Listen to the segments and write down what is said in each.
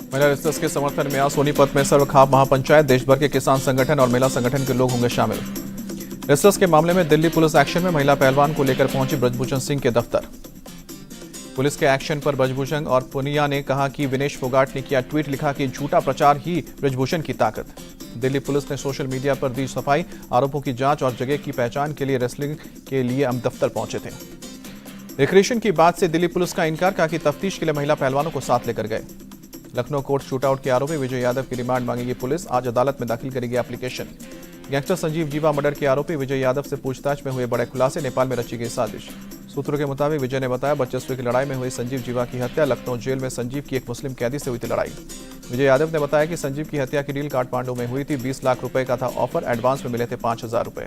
महिला रेसलर्स के समर्थन में आज सोनीपत में सर्वखाप महापंचायत। देश भर के किसान संगठन और महिला संगठन के लोग होंगे शामिल। रेसलर्स के मामले में दिल्ली पुलिस एक्शन में। महिला पहलवान को लेकर पहुंची ब्रजभूषण सिंह के दफ्तर। पुलिस के एक्शन पर ब्रजभूषण और पुनिया ने कहा कि विनेश फोगाट ने किया ट्वीट, लिखा कि झूठा प्रचार ही ब्रजभूषण की ताकत। दिल्ली पुलिस ने सोशल मीडिया पर दी सफाई। आरोपों की जांच और जगह की पहचान के लिए रेसलिंग के लिए हम दफ्तर पहुंचे थे। रिक्रिएशन की बात से दिल्ली पुलिस का इनकार, कहा कि तफ्तीश के लिए महिला पहलवानों को साथ लेकर गए। लखनऊ कोर्ट शूटआउट के आरोपी विजय यादव की रिमांड मांगेगी पुलिस। आज अदालत में दाखिल करेगी एप्लीकेशन। गैंगस्टर संजीव जीवा मर्डर के आरोपी विजय यादव से पूछताछ में हुए बड़े खुलासे। नेपाल में रची गई साजिश। सूत्रों के मुताबिक विजय ने बताया, वर्चस्व की लड़ाई में हुई संजीव जीवा की हत्या। लखनऊ जेल में संजीव की एक मुस्लिम कैदी से हुई थी लड़ाई। विजय यादव ने बताया कि संजीव की हत्या की डील काठमांडू में हुई थी। 20 लाख रुपए का था ऑफर, एडवांस में मिले थे 5,000 रुपए।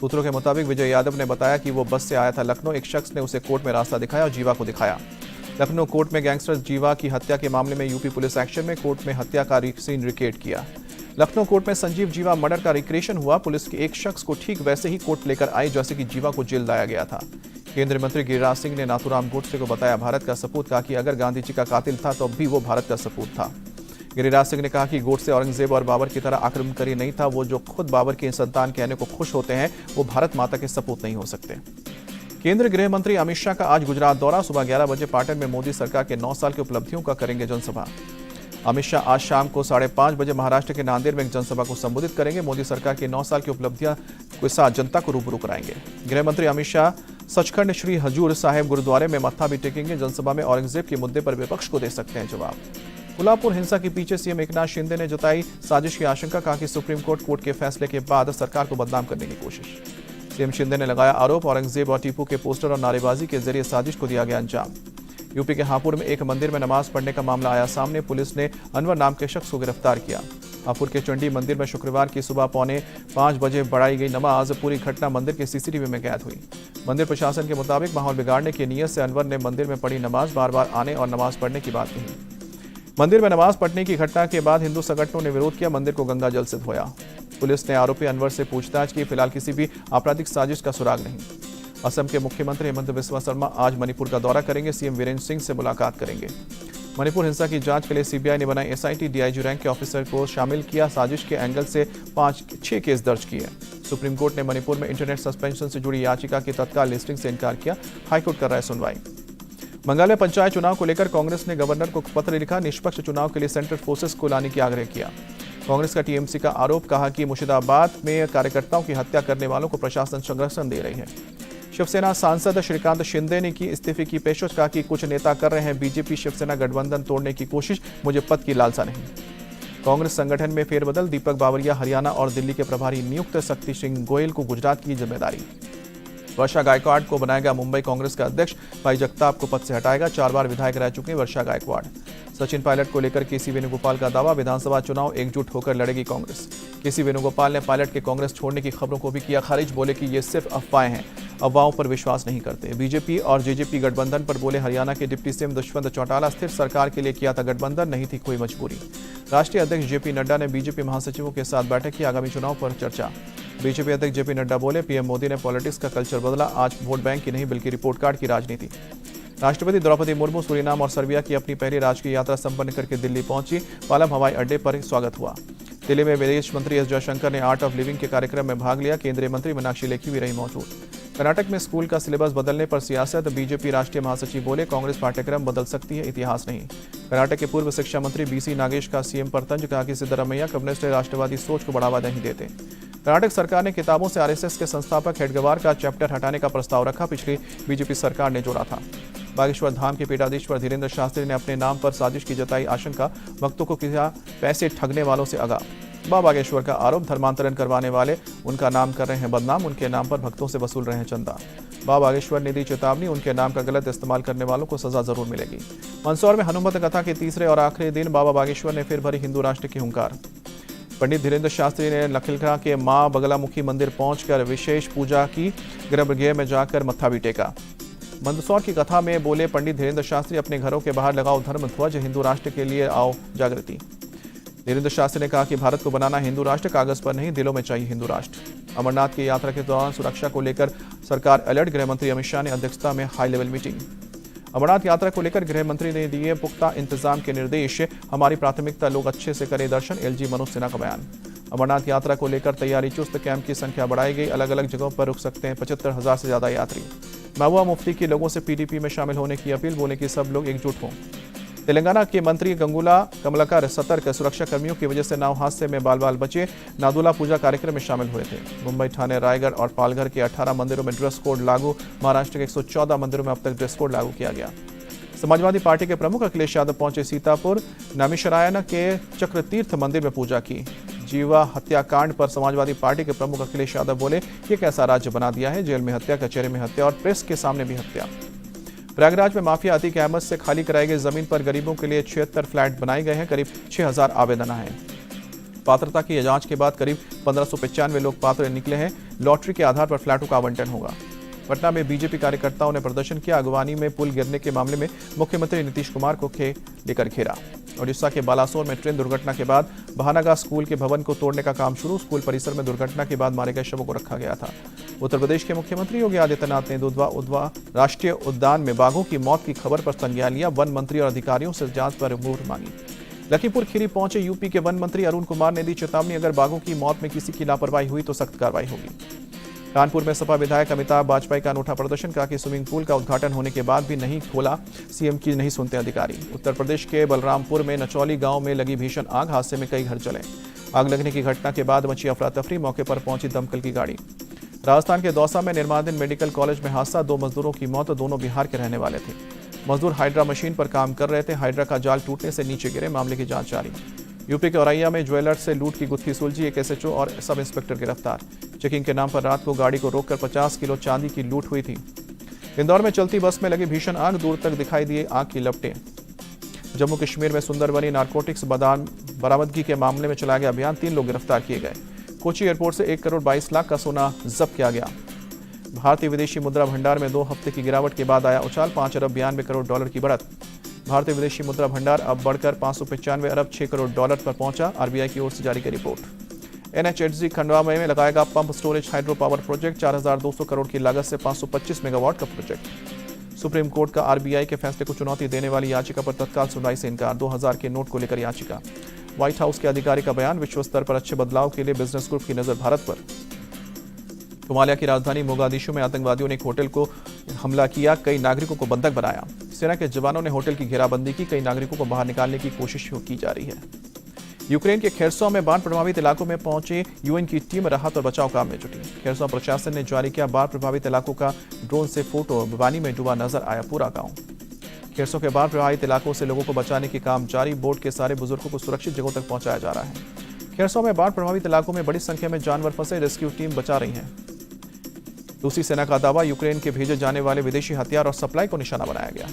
सूत्रों के मुताबिक विजय यादव ने बताया कि वो बस से आया था लखनऊ। एक शख्स ने उसे कोर्ट में रास्ता दिखाया और जीवा को दिखाया। लखनऊ कोर्ट में गैंगस्टर जीवा की हत्या के मामले में यूपी पुलिस एक्शन में। कोर्ट में हत्या का सीन रिकेट किया। लखनऊ कोर्ट में संजीव जीवा मर्डर का रिक्रिएशन हुआ। पुलिस के एक शख्स को ठीक वैसे ही कोर्ट लेकर आई जैसे कि जीवा को जेल लाया गया था। केंद्रीय मंत्री गिरिराज सिंह ने नाथूराम गोडसे को बताया भारत का सपूत, कहा कि अगर गांधी जी का कातिल था तो अब भी वो भारत का सपूत था। गिरिराज सिंह ने कहा कि गोडसे औरंगजेब और बाबर की तरह आक्रमणकारी नहीं था। वो जो खुद बाबर के संतान कहने को खुश होते हैं, वो भारत माता के सपूत नहीं हो सकते। केंद्रीय गृह मंत्री अमित शाह का आज गुजरात दौरा। सुबह 11 बजे पाटन में मोदी सरकार के 9 साल की उपलब्धियों का करेंगे जनसभा। अमित शाह आज शाम को 5:30 बजे महाराष्ट्र के नांदेड़ में एक जनसभा को संबोधित करेंगे। मोदी सरकार की 9 साल की उपलब्धियां के साथ जनता को रूबरू कराएंगे। गृह मंत्री अमित शाह सचखंड श्री हजूर साहिब गुरुद्वारे में मत्था भी टेकेंगे। जनसभा में औरंगजेब के मुद्दे पर विपक्ष को दे सकते हैं जवाब। कोल्हापुर हिंसा के पीछे सीएम एकनाथ शिंदे ने जताई साजिश की आशंका, कहा कि सुप्रीम कोर्ट के फैसले के बाद सरकार को बदनाम करने की कोशिश। सीएम शिंदे ने लगाया आरोप, औरंगजेब और टीपू के पोस्टर और नारेबाजी के जरिए साजिश को दिया गया अंजाम। यूपी के हापुड़ में एक मंदिर में नमाज पढ़ने का मामला आया सामने। पुलिस ने अनवर नाम के शख्स को गिरफ्तार किया। हापुड़ के चंडी मंदिर में शुक्रवार की सुबह 4:45 बजे पढ़ाई गई नमाज। पूरी घटना मंदिर के सीसीटीवी में कैद हुई। मंदिर प्रशासन के मुताबिक माहौल बिगाड़ने की नीयत से अनवर ने मंदिर में पढ़ी नमाज बार बार आने और नमाज पढ़ने की बात कही। मंदिर में नमाज पढ़ने की घटना के बाद हिंदू संगठनों ने विरोध किया। मंदिर को गंगा जल से धोया। पुलिस ने आरोपी अनवर से पूछताछ की। फिलहाल किसी भी आपराधिक साजिश का सुराग नहीं। असम के मुख्यमंत्री हेमंत बिस्वा शर्मा आज मणिपुर का दौरा करेंगे। सीएम वीरेंद्र सिंह से मुलाकात करेंगे। मणिपुर हिंसा की जांच के लिए सीबीआई ने बनाई एसआईटी। डीआईजी रैंक के ऑफिसर को शामिल किया। साजिश के एंगल से 6 केस दर्ज किए। सुप्रीम कोर्ट ने मणिपुर में इंटरनेट सस्पेंशन से जुड़ी याचिका की तत्काल लिस्टिंग से इनकार किया। हाईकोर्ट कर रहा है सुनवाई। बंगाल में पंचायत चुनाव को लेकर कांग्रेस ने गवर्नर को पत्र लिखा। निष्पक्ष चुनाव के लिए सेंट्रल फोर्सेस को लाने की आग्रह किया। कांग्रेस का टीएमसी का आरोप, कहा कि मुर्शिदाबाद में कार्यकर्ताओं की हत्या करने वालों को प्रशासन संरक्षण दे रही है। शिवसेना सांसद श्रीकांत शिंदे ने की इस्तीफे की पेशकश, कहा कि कुछ नेता कर रहे हैं बीजेपी शिवसेना गठबंधन तोड़ने की कोशिश, मुझे पद की लालसा नहीं। कांग्रेस संगठन में फेरबदल, दीपक बावरिया हरियाणा और दिल्ली के प्रभारी नियुक्त। शक्ति सिंह गोयल को गुजरात की जिम्मेदारी। वर्षा गायकवाड़ को बनाएगा मुंबई कांग्रेस का अध्यक्ष। भाई जगताप को पद से हटाएगा। 4 बार विधायक रह चुके वर्षा गायकवाड़। सचिन पायलट को लेकर केसी वेणुगोपाल का दावा, विधानसभा चुनाव एकजुट होकर लड़ेगी कांग्रेस। केसी वेणुगोपाल ने पायलट के कांग्रेस छोड़ने की खबरों को भी किया खारिज। बोले कि ये सिर्फ अफवाहें हैं, अफवाहों पर विश्वास नहीं करते। बीजेपी और जेजेपी गठबंधन पर बोले हरियाणा के डिप्टी सीएम दुष्यंत चौटाला, स्थिर सरकार के लिए किया था गठबंधन, नहीं थी कोई मजबूरी। राष्ट्रीय अध्यक्ष जेपी नड्डा ने बीजेपी महासचिवों के साथ बैठक की। आगामी चुनाव पर चर्चा। बीजेपी अध्यक्ष जेपी नड्डा बोले, पीएम मोदी ने पॉलिटिक्स का कल्चर बदला। आज वोट बैंक की नहीं बल्कि रिपोर्ट कार्ड की राजनीति। राष्ट्रपति द्रौपदी मुर्मू सूरीनाम और सर्बिया की अपनी पहली राजकीय यात्रा संपन्न करके दिल्ली पहुंची। पालम हवाई अड्डे पर स्वागत हुआ। दिल्ली में विदेश मंत्री एस जयशंकर ने आर्ट ऑफ लिविंग के कार्यक्रम में भाग लिया। केंद्रीय मंत्री मीनाक्षी लेखी भी रही मौजूद। कर्नाटक में स्कूल का सिलेबस बदलने पर सियासत। बीजेपी राष्ट्रीय महासचिव बोले, कांग्रेस पाठ्यक्रम बदल सकती है, इतिहास नहीं। कर्नाटक के पूर्व शिक्षा मंत्री बीसी नागेश का सीएम पर तंज, कहा कि सिद्धरामैया कम्युनिस्ट राष्ट्रवादी सोच को बढ़ावा नहीं देते। कर्नाटक सरकार ने किताबों से आरएसएस के संस्थापक हेडगेवार का चैप्टर हटाने का प्रस्ताव रखा। पिछली बीजेपी सरकार ने जोड़ा था। बागेश्वर धाम के पीठाधीश्वर धीरेन्द्र शास्त्री ने अपने नाम पर साजिश की जताई आशंका। भक्तों को किया पैसे ठगने वालों से आगाह। बाबा बागेश्वर का आरोप, धर्मांतरण करवाने वाले उनका नाम कर रहे हैं बदनाम, उनके नाम पर भक्तों से वसूल रहे हैं चंदा। बाबा बागेश्वर ने दी चेतावनी, उनके नाम का गलत इस्तेमाल करने वालों को सजा जरूर मिलेगी। मंदसौर में हनुमत कथा के तीसरे और आखिरी दिन बाबा बागेश्वर ने फिर भरी हिंदू राष्ट्र की हुंकार। पंडित धीरेन्द्र शास्त्री ने लखीलखा के मां बगलामुखी मंदिर पहुंचकर विशेष पूजा की। गर्भगृह में जाकर मत्था भी टेका। मंदसौर की कथा में बोले पंडित धीरेन्द्र शास्त्री, अपने घरों के बाहर लगाओ धर्म ध्वज, हिंदू राष्ट्र के लिए आओ जागृति। धीरेन्द्र शास्त्री ने कहा कि भारत को बनाना हिंदू राष्ट्र, कागज पर नहीं, दिलों में चाहिए हिंदू राष्ट्र। अमरनाथ की यात्रा के दौरान सुरक्षा को लेकर सरकार अलर्ट। गृह मंत्री अमित शाह ने अध्यक्षता में हाई लेवल मीटिंग। अमरनाथ यात्रा को लेकर गृह मंत्री ने दिए पुख्ता इंतजाम के निर्देश। हमारी प्राथमिकता लोग अच्छे से करें दर्शन, एलजी मनोज सिन्हा का बयान। अमरनाथ यात्रा को लेकर तैयारी चुस्त, कैंप की संख्या बढ़ाई गई। अलग अलग जगहों पर रुक सकते हैं 75,000 से ज्यादा यात्री। महबूबा मुफ्ती की लोगों से पीडीपी में शामिल होने की अपील, बोले कि सब लोग एकजुट हों। तेलंगाना के मंत्री गंगुला कमलाकर सतर्क, सुरक्षा कर्मियों की वजह से नाव हादसे में बाल बाल बचे। नादुला पूजा कार्यक्रम में शामिल हुए थे। मुंबई, ठाणे, रायगढ़ और पालघर के 18 मंदिरों में ड्रेस कोड लागू। महाराष्ट्र के 114 मंदिरों में अब तक ड्रेस कोड लागू किया गया। समाजवादी पार्टी के प्रमुख अखिलेश यादव पहुंचे सीतापुर। नैमिषारण्य के चक्रतीर्थ मंदिर में पूजा की। जीवा हत्याकांड पर समाजवादी पार्टी के प्रमुख अखिलेश यादव बोले, ये कैसा राज्य बना दिया है, जेल में हत्या, कचहरी में हत्या और प्रेस के सामने भी हत्या। प्रयागराज में माफिया अतीक अहमद से खाली कराई गई जमीन पर गरीबों के लिए 76 फ्लैट बनाए गए हैं। करीब 6,000 आवेदन आए हैं। पात्रता की जांच के बाद करीब 1595 लोग पात्र निकले हैं। लॉटरी के आधार पर फ्लैटों का आवंटन होगा। पटना में बीजेपी कार्यकर्ताओं ने प्रदर्शन किया। अगवानी में पुल गिरने के मामले में मुख्यमंत्री नीतीश कुमार को लेकर घेरा। ओडिशा के बालासोर में ट्रेन दुर्घटना के बाद बहानागा स्कूल के भवन को तोड़ने का काम शुरू। स्कूल परिसर में दुर्घटना के बाद मारे गए शवों को रखा गया था। उत्तर प्रदेश के मुख्यमंत्री योगी आदित्यनाथ ने दुधवा उधवा राष्ट्रीय उद्यान में बाघों की मौत की खबर पर संज्ञान लिया। वन मंत्री और अधिकारियों से जांच पर रिपोर्ट मांगी। लखीमपुर खीरी पहुंचे यूपी के वन मंत्री अरुण कुमार ने दी चेतावनी, अगर बाघों की मौत में किसी की लापरवाही हुई तो सख्त कार्रवाई होगी। कानपुर में सपा विधायक अमिताभ बाजपेयी का अनूठा प्रदर्शन, कहा कि स्विमिंग पूल का उद्घाटन होने के बाद भी नहीं खोला, सीएम की नहीं सुनते अधिकारी। उत्तर प्रदेश के बलरामपुर में नचौली गांव में लगी भीषण आग, हादसे में कई घर जले। आग लगने की घटना के बाद मची अफरा तफरी, मौके पर पहुंची दमकल की गाड़ी। राजस्थान के दौसा में निर्माणाधीन मेडिकल कॉलेज में हादसा, 2 मजदूरों की मौत, दोनों बिहार के रहने वाले थे। मजदूर हाइड्रा मशीन पर काम कर रहे थे। हाइड्रा का जाल टूटने से नीचे गिरे, मामले की जांच जारी। यूपी के औरैया में ज्वेलर्स से लूट की गुत्थी सुलझी, एक एसएचओ और सब इंस्पेक्टर गिरफ्तार। चेकिंग के नाम पर रात को गाड़ी को रोककर 50 किलो चांदी की लूट हुई थी। इंदौर में चलती बस में लगी भीषण आग, दूर तक दिखाई दिए आग की लपटें। जम्मू कश्मीर में सुंदरबनी नारकोटिक्स बरामदगी के मामले में चलाया गया अभियान, 3 लोग गिरफ्तार किए गए। कोची एयरपोर्ट से 1 करोड़ 22 लाख का सोना जब्त किया गया। भारतीय विदेशी मुद्रा भंडार में 2 हफ्ते की गिरावट के बाद आया उछाल, 5 अरब 92 करोड़ डॉलर की बढ़त। भारतीय विदेशी मुद्रा भंडार अब बढ़कर 595 अरब 6 करोड़ डॉलर पर पहुंचा, आरबीआई की ओर से जारी की रिपोर्ट। एनएचएचजी खंडवा में लगाएगा pump storage hydro power project, 4,200 crore की लागत से 525 मेगावाट का प्रोजेक्ट। सुप्रीम कोर्ट का आरबीआई के फैसले को चुनौती देने वाली याचिका पर तत्काल सुनवाई से इनकार, 2000 के नोट को लेकर याचिका। व्हाइट हाउस के अधिकारी का बयान, विश्व स्तर पर अच्छे बदलाव के लिए बिजनेस ग्रुप की नजर भारत पर। सोमालिया की राजधानी मोगादिशु में आतंकवादियों ने एक होटल को हमला किया, कई नागरिकों को बंधक बनाया। सेना के जवानों ने होटल की घेराबंदी की, कई नागरिकों को बाहर निकालने की कोशिश की जा रही है। यूक्रेन के खेरसों में बाढ़ प्रभावित इलाकों में पहुंची यूएन की टीम राहत और बचाव काम में जुटी। खेरसों प्रशासन ने जारी किया बाढ़ प्रभावित इलाकों का ड्रोन से फोटो, पानी में डूबा नजर आया पूरा गांव। खेरसों के बाढ़ प्रभावित इलाकों से लोगों को बचाने की काम जारी, बोट के सारे बुजुर्गों को सुरक्षित जगहों तक पहुंचाया जा रहा है। खेरसों में बाढ़ प्रभावित इलाकों में बड़ी संख्या में जानवर फंसे, रेस्क्यू टीम बचा रही है। रूसी सेना का दावा, यूक्रेन के भेजे जाने वाले विदेशी हथियार और सप्लाई को निशाना बनाया गया।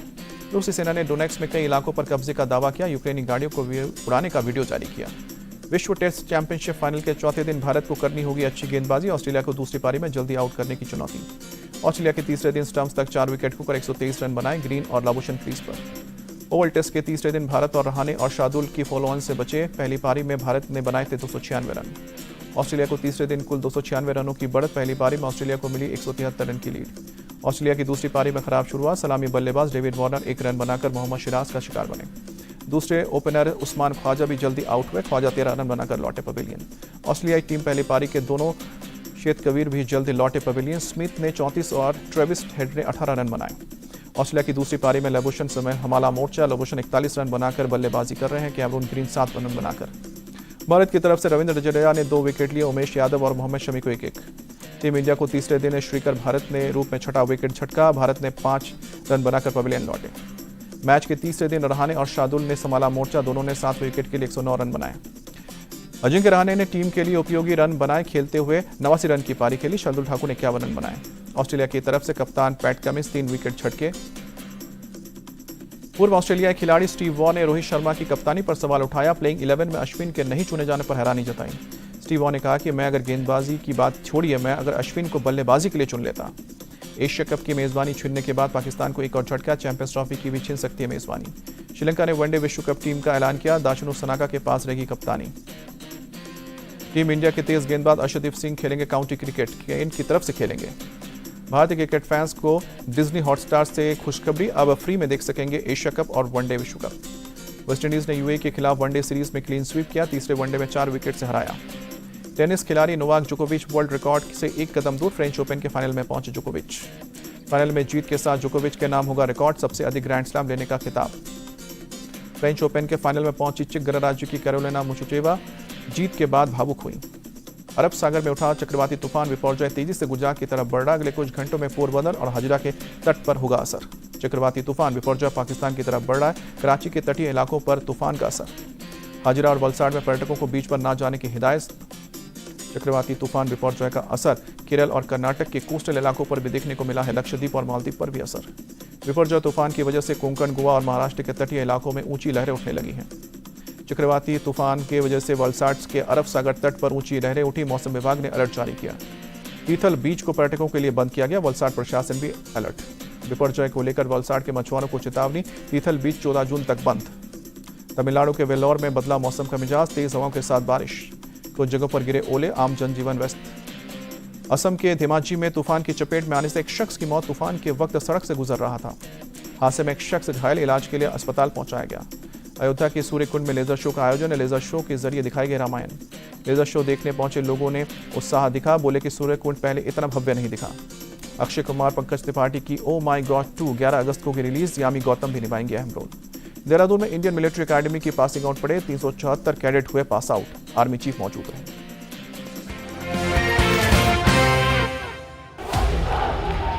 रूसी सेना ने डोनेट्स्क में कई इलाकों पर कब्जे का दावा किया, यूक्रेनी गाड़ियों को उड़ाने का वीडियो जारी किया। विश्व टेस्ट चैंपियनशिप फाइनल के चौथे दिन भारत को करनी होगी अच्छी गेंदबाजी, ऑस्ट्रेलिया को दूसरी पारी में जल्दी आउट करने की चुनौती। ऑस्ट्रेलिया के तीसरे दिन स्टम्प्स तक 4 विकेट खोकर 123 रन बनाए, ग्रीन और लाबुशन क्रीज पर। ओवल टेस्ट के तीसरे दिन भारत और रहाणे और शार्दुल की फॉलोऑन से बचे, पहली पारी में भारत ने बनाए थे 296 रन। ऑस्ट्रेलिया को तीसरे दिन कुल 296 रनों की बढ़त, पहली पारी में ऑस्ट्रेलिया को मिली 173 रन की लीड। ऑस्ट्रेलिया की दूसरी पारी में खराब शुरुआत, सलामी बल्लेबाज डेविड वार्नर 1 रन बनाकर मोहम्मद सिराज का शिकार बने। दूसरे ओपनर उस्मान ख्वाजा भी जल्दी आउट हुए, ख्वाजा 13 रन बनाकर लौटे पवेलियन। ऑस्ट्रेलियाई टीम पहली पारी के दोनों शेत कबीर भी जल्दी लौटे पवेलियन, स्मिथ ने 34 और ट्रेविस हेड ने 18 रन बनाए। ऑस्ट्रेलिया की दूसरी पारी में लबुशन समय हमाला मोर्चा, लबुशन 41 रन बनाकर बल्लेबाजी कर रहे हैं, कैमरून ग्रीन 7 रन बनाकर। भारत की तरफ से रविंद्र जडेजा ने 2 विकेट लिए, उमेश यादव और मोहम्मद शमी को 1-1। टीम इंडिया को तीसरे दिन श्रीकर भारत ने रूप में छठा विकेट झटका, भारत ने 5 रन बनाकर पवेलियन लौटे। मैच के तीसरे दिन रहाणे और शार्दुल ने संभाला मोर्चा, दोनों ने 7 विकेट के लिए 109 रन बनाए। अजिंक्य रहाणे ने टीम के लिए उपयोगी रन बनाए, खेलते हुए 89 रन की पारी खेली, शार्दुल ठाकुर ने 51 रन बनाए। ऑस्ट्रेलिया की तरफ से कप्तान पैट कमिंस 3 विकेट झटके। पूर्व ऑस्ट्रेलियाई खिलाड़ी स्टीव वॉ ने रोहित शर्मा की कप्तानी पर सवाल उठाया, प्लेइंग 11 में अश्विन के नहीं चुने जाने पर हैरानी जताई। स्टीव वॉ ने कहा कि मैं अगर गेंदबाजी की बात छोड़िए, मैं अगर अश्विन को बल्लेबाजी के लिए चुन लेता। एशिया कप की मेजबानी छीनने के बाद पाकिस्तान को एक और झटका, चैंपियंस ट्रॉफी की भी छीन सकती है मेजबानी। श्रीलंका ने वनडे विश्व कप टीम का ऐलान किया, दाशनु सनाका के पास रहेगी कप्तानी। टीम इंडिया के तेज गेंदबाज अर्शदीप सिंह खेलेंगे काउंटी क्रिकेट, केन की तरफ से खेलेंगे। भारतीय क्रिकेट फैंस को डिज्नी हॉटस्टार से खुशखबरी, अब फ्री में देख सकेंगे एशिया कप और वनडे विश्व कप। वेस्टइंडीज ने यूएई के खिलाफ वनडे सीरीज में क्लीन स्वीप किया, तीसरे वनडे में 4 विकेट से हराया। टेनिस खिलाड़ी नोवाक जोकोविच वर्ल्ड रिकॉर्ड से एक कदम दूर, फ्रेंच ओपन के फाइनल में पहुंचे जोकोविच। फाइनल में जीत के साथ जोकोविच के नाम होगा रिकॉर्ड सबसे अधिक ग्रैंड स्लैम लेने का खिताब। फ्रेंच ओपन के फाइनल में पहुंची चेक गणराज्य की कैरोलिना मुशुचेवा जीत के बाद भावुक हुई। अरब सागर में उठा चक्रवाती तूफान विपर्जय तेजी से गुजरात की तरफ बढ़ रहा, अगले कुछ घंटों में पोरबंदर और हजीरा के तट पर होगा असर। चक्रवाती तूफान विपर्जय पाकिस्तान की तरफ बढ़ रहा है, कराची के तटीय इलाकों पर तूफान का असर। हाजिरा और वलसाड में पर्यटकों को बीच पर न जाने की हिदायत। चक्रवाती तूफान विपर्जय का असर केरल और कर्नाटक के कोस्टल इलाकों पर भी देखने को मिला है, लक्षद्वीप और मालदीव पर भी असर। विपर्जय तूफान की वजह से कोंकण, गोवा और महाराष्ट्र के तटीय इलाकों में ऊंची लहरें उठने लगी हैं। चक्रवाती तूफान की वजह से वलसाड के अरब सागर तट पर ऊंची लहरें उठी, मौसम विभाग ने अलर्ट जारी किया। तीथल बीच को पर्यटकों के लिए बंद किया गया, वलसाड प्रशासन भी अलर्ट। विपर्जय को लेकर वलसाड के मछुआरों को चेतावनी, तीथल बीच 14 जून तक बंद। तमिलनाडु के वेल्लोर में बदला मौसम का मिजाज, तेज हवाओं के साथ बारिश, कुछ जगहों पर गिरे ओले, आम जनजीवन व्यस्त। असम के धेमाजी में तूफान की चपेट में आने से एक शख्स की मौत, तूफान के वक्त सड़क से गुजर रहा था। हादसे में एक शख्स घायल, इलाज के लिए अस्पताल पहुंचाया गया। अयोध्या के सूर्यकुंड में लेजर शो का आयोजन है, लेजर शो के जरिए दिखाई गई रामायण। लेजर शो देखने पहुंचे लोगों ने उत्साह दिखा, बोले कि सूर्यकुंड पहले इतना भव्य नहीं दिखा। अक्षय कुमार, पंकज त्रिपाठी की ओ माई गॉड 2 11 अगस्त को की रिलीज, यामी गौतम भी निभाएंगे अहम रोल। देहरादून में इंडियन मिलिट्री एकेडमी की पासिंग आउट पड़े, 374 कैडेट हुए पास आउट, आर्मी चीफ मौजूद रहे।